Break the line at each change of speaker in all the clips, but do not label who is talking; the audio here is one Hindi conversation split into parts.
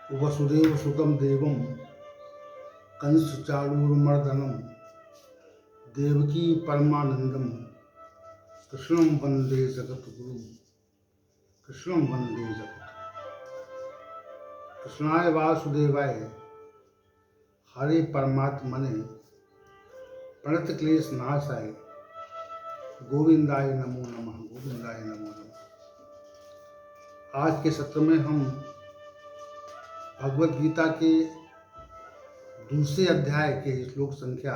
वसुदेव सुतं देवं कंसचाणूरमर्दनं देवकी परमानंदम कृष्णं वंदे जगद्गुरुं कृष्णं वंदे जगद्गुरुं। कृष्णाय वासुदेवाय हरे परमात्मने प्रणत क्लेश नाशाय गोविंदाय नमो नमः गोविंदाय नमो नमः। आज के सत्र में हम भगवद गीता के दूसरे अध्याय के श्लोक संख्या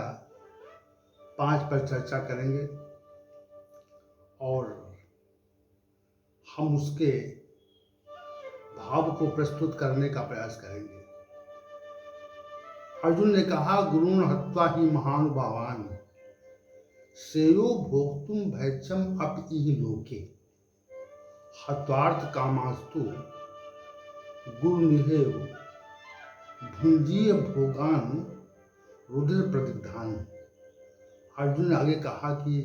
5 पर चर्चा करेंगे और हम उसके भाव को प्रस्तुत करने का प्रयास करेंगे। अर्जुन ने कहा, गुरुन् हत्वा ही महानुभावान् श्रेयो भोक्तुम भैक्षम अपि लोके हत्वार्थ कामास्तु गुरुनिहेव भुंजीय भोगान रुधिर प्रतिग्धान। अर्जुन ने आगे कहा कि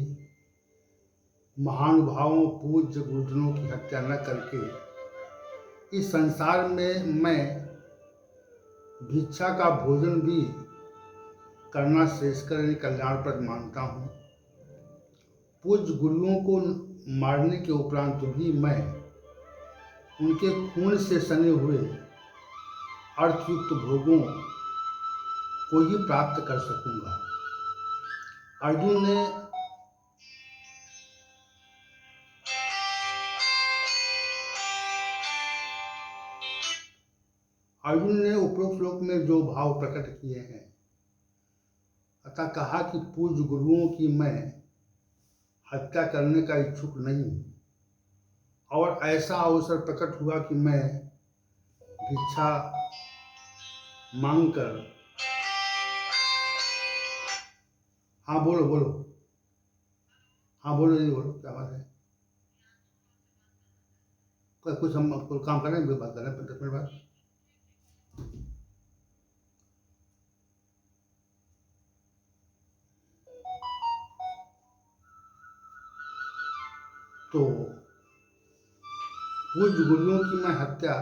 महानुभावों पूज्य गुरुजनों की हत्या न करके इस संसार में मैं भिक्षा का भोजन भी करना श्रेष्ठकर कल्याणप्रद मानता हूँ। पूज्य गुरुओं को मारने के उपरांत भी मैं उनके खून से सने हुए अर्थयुक्त भोगों को ही प्राप्त कर सकूंगा। अर्जुन ने उपरोक्त श्लोक में जो भाव प्रकट किए हैं, अतः कहा कि पूज्य गुरुओं की मैं हत्या करने का इच्छुक नहीं हूँ और ऐसा अवसर प्रकट हुआ कि मैं भिक्षा मांगकर, हाँ बोलो बोलो, हाँ बोलो जी बोलो, क्या बात है? कुछ हम काम करें, बात करें 10 मिनट बाद। तो पूज्य गुरुओं की मैं हत्या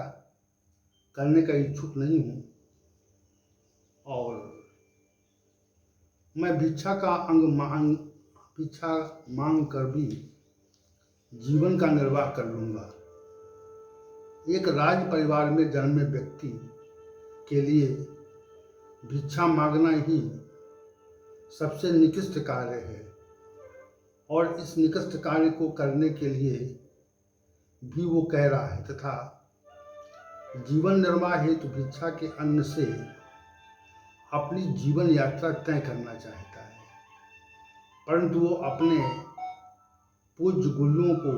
करने का इच्छुक नहीं हूँ और मैं भिक्षा मांग कर भी जीवन का निर्वाह कर लूँगा। एक राज परिवार में जन्मे व्यक्ति के लिए भिक्षा मांगना ही सबसे निकृष्ट कार्य है और इस निकृष्ट कार्य को करने के लिए भी वो कह रहा है तथा जीवन निर्वाह हेतु भिक्षा के अन्न से अपनी जीवन यात्रा तय करना चाहता है, परंतु वो अपने पूज्य गुरुओं को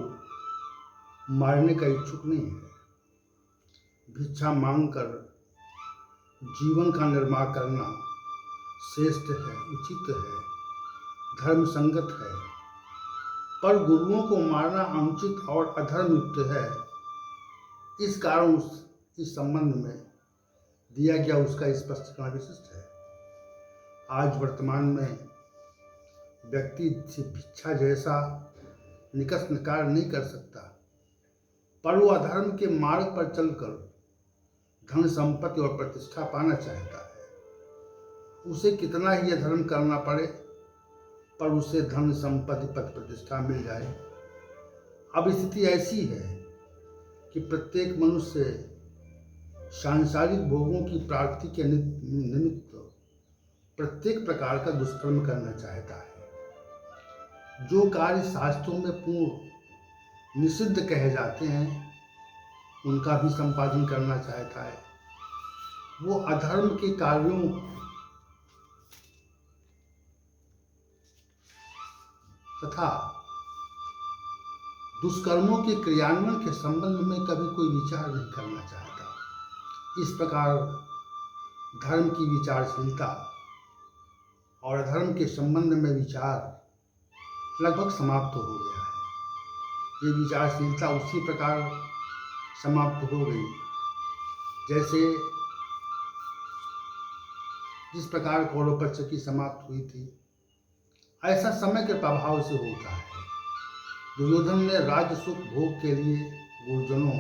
मारने का इच्छुक नहीं है। भिक्षा मांगकर जीवन का निर्वाह करना श्रेष्ठ है, उचित है, धर्म संगत है, पर गुरुओं को मारना अनुचित और अधर्मयुक्त है। इस कारण इस संबंध में दिया गया उसका स्पष्टीकरण विशिष्ट है। आज वर्तमान में व्यक्ति भिक्षा जैसा निकृष्ट कार्य नहीं कर सकता, पर वो अधर्म के मार्ग पर चलकर धन संपत्ति और प्रतिष्ठा पाना चाहता है। उसे कितना ही अधर्म करना पड़े पर उसे धन संपत्ति पद प्रतिष्ठा मिल जाए। अब स्थिति ऐसी है कि प्रत्येक मनुष्य सांसारिक भोगों की प्राप्ति के निमित्त प्रत्येक प्रकार का दुष्कर्म करना चाहता है। जो कार्य शास्त्रों में पूर्ण निषिद्ध कहे जाते हैं उनका भी संपादन करना चाहता है। वो अधर्म के कार्यों तथा दुष्कर्मों के क्रियान्वयन के संबंध में कभी कोई विचार नहीं करना चाहता। इस प्रकार धर्म की विचारशीलता और अधर्म के संबंध में विचार लगभग समाप्त हो गया है। ये विचारशीलता उसी प्रकार समाप्त हो गई जैसे जिस प्रकार कौरव पक्ष की समाप्त हुई थी। ऐसा समय के प्रभाव से होता है। दुर्योधन ने राज्य सुख भोग के लिए गुरुजनों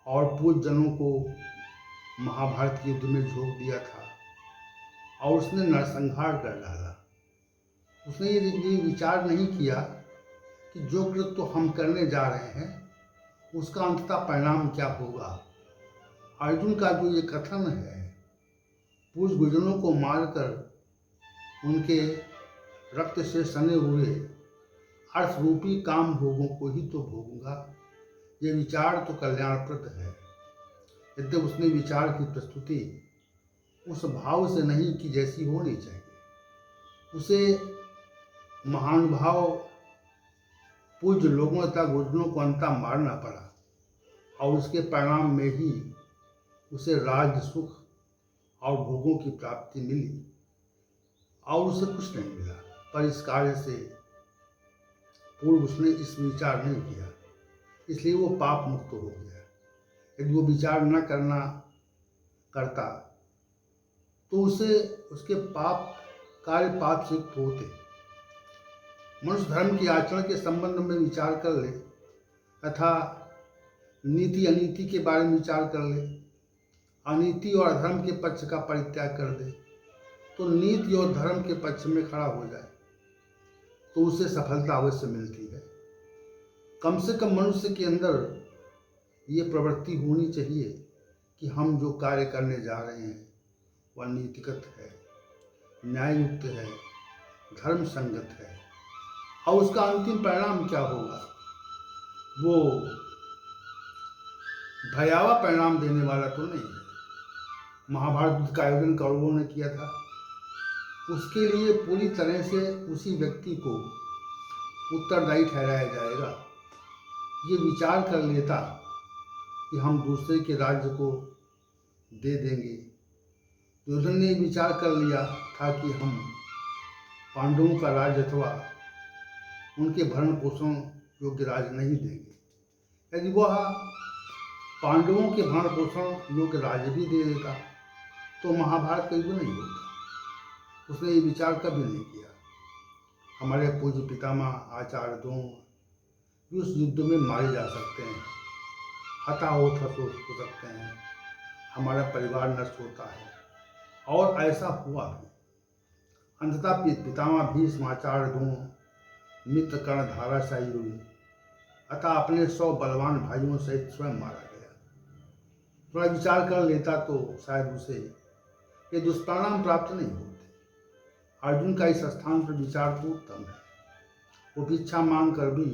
और पूज्यजनों को महाभारत के युद्ध में झोंक दिया था और उसने नरसंहार कर डाला। उसने ये विचार नहीं किया कि जो कृत्य तो हम करने जा रहे हैं उसका अंततः परिणाम क्या होगा। अर्जुन का जो ये कथन है, पूर्व गुजरों को मारकर उनके रक्त से सने हुए अर्थ रूपी काम भोगों को ही तो भोगूंगा, ये विचार तो कल्याणप्रद है। यद्यपि उसने विचार की प्रस्तुति उस भाव से नहीं की जैसी होनी चाहिए। उसे महानुभाव पूज्य लोगों तथा गुरुजनों को अंततः मारना पड़ा और उसके परिणाम में ही उसे राज्य सुख और भोगों की प्राप्ति मिली और उसे कुछ नहीं मिला। पर इस कार्य से पूर्व उसने इस विचार नहीं किया, इसलिए वो पाप मुक्त हो गया। यदि वो विचार न करता तो उसे उसके कार्य पाप से युक्त होते। मनुष्य धर्म की आचरण के संबंध में विचार कर ले तथा नीति अनीति के बारे में विचार कर ले, अनीति और अधर्म के पक्ष का परित्याग कर दे तो नीति और धर्म के पक्ष में खड़ा हो जाए तो उसे सफलता अवश्य मिलती है। कम से कम मनुष्य के अंदर ये प्रवृत्ति होनी चाहिए कि हम जो कार्य करने जा रहे हैं वह नीतिगत है, न्याययुक्त है, धर्म संगत है और उसका अंतिम परिणाम क्या होगा वो भयावह परिणाम देने वाला तो नहीं है। महाभारत युद्ध का आयोजन कौरवों ने किया था, उसके लिए पूरी तरह से उसी व्यक्ति को उत्तरदायी ठहराया जाएगा। ये विचार कर लेता कि हम दूसरे के राज्य को दे देंगे। दुर्योधन ने विचार कर लिया था कि हम पांडवों का राज्य अथवा उनके भरण पोषण योग्य राज्य नहीं देंगे। यदि वह पांडवों के भरण पोषण योग्य राज्य भी दे देता तो महाभारत का युद्ध नहीं होता। उसने ये विचार कभी नहीं किया। हमारे पूज्य पितामह आचार्य दोनों उस युद्ध में मारे जा सकते हैं, हताहत हो सकते हैं, हमारा परिवार नष्ट होता है और ऐसा हुआ भी। अंततः पितामह भीष्म आचार्य दोनों मित्र कर्ण धाराशायी हुए अतः अपने 100 बलवान भाइयों सहित स्वयं मारा गया। थोड़ा विचार कर लेता तो शायद उसे ये दुष्परिणाम प्राप्त नहीं होते। अर्जुन का इस स्थान पर विचार तो उत्तम है। वो भिक्षा मांग कर भी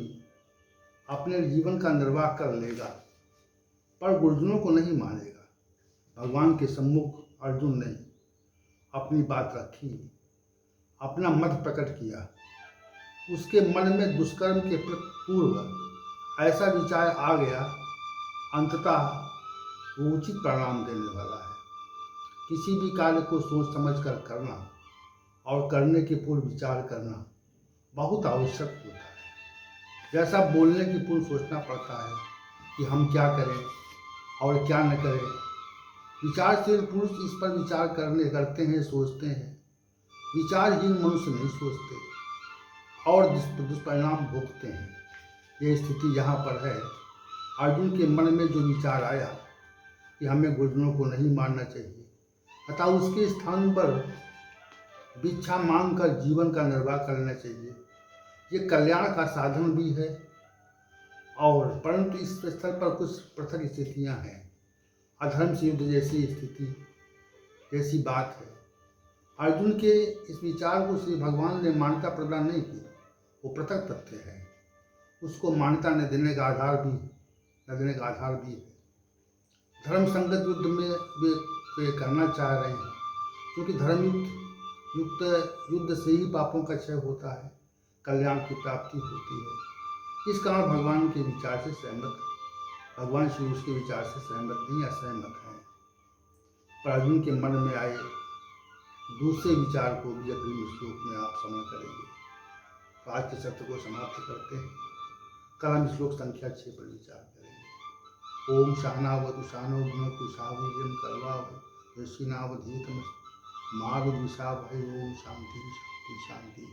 अपने जीवन का निर्वाह कर लेगा पर गुरुजनों को नहीं मानेगा। भगवान के सम्मुख अर्जुन ने अपनी बात रखी, अपना मत प्रकट किया। उसके मन में दुष्कर्म के पूर्व ऐसा विचार आ गया, अंततः वो उचित परिणाम देने वाला है। किसी भी कार्य को सोच समझ कर करना और करने के पूर्व विचार करना बहुत आवश्यक होता है। जैसा बोलने की पूर्व सोचना पड़ता है कि हम क्या करें और क्या न करें। विचारशील पुरुष इस पर विचार करते हैं, सोचते हैं। विचारहीन मनुष्य नहीं सोचते और दुष्परिणाम भोगते हैं। ये स्थिति यहाँ पर है। अर्जुन के मन में जो विचार आया कि हमें गुरुजनों को नहीं मारना चाहिए अतः उसके स्थान पर भिक्षा मांग कर जीवन का निर्वाह करना चाहिए, ये कल्याण का साधन भी है। और परंतु इस स्थल पर कुछ पृथक स्थितियाँ हैं। अधर्म से युद्ध जैसी स्थिति, जैसी बात है। अर्जुन के इस विचार को श्री भगवान ने मान्यता प्रदान नहीं की, वो पृथक तथ्य है। उसको मान्यता न देने का आधार भी है। धर्म संगत युद्ध में वे करना चाह रहे हैं क्योंकि धर्म युद्ध से ही पापों का क्षय होता है, कल्याण की प्राप्ति होती है। इस कारण भगवान के विचार से भगवान श्री उसके विचार से सहमत नहीं, असहमत हैं। पर अर्जुन के मन में आए दूसरे विचार को भी अगले श्लोक में आप श्रवण करेंगे। तो आज के सत्र को समाप्त करते हैं। कल हम श्लोक संख्या 6 पर विचार करेंगे। ओम शानावतु शानो भुनक्तु शावीर्यं कर्वावहै यस्मिनावधीतमस्तु मा विद्विषावहै। ओम शांति शांति शांति।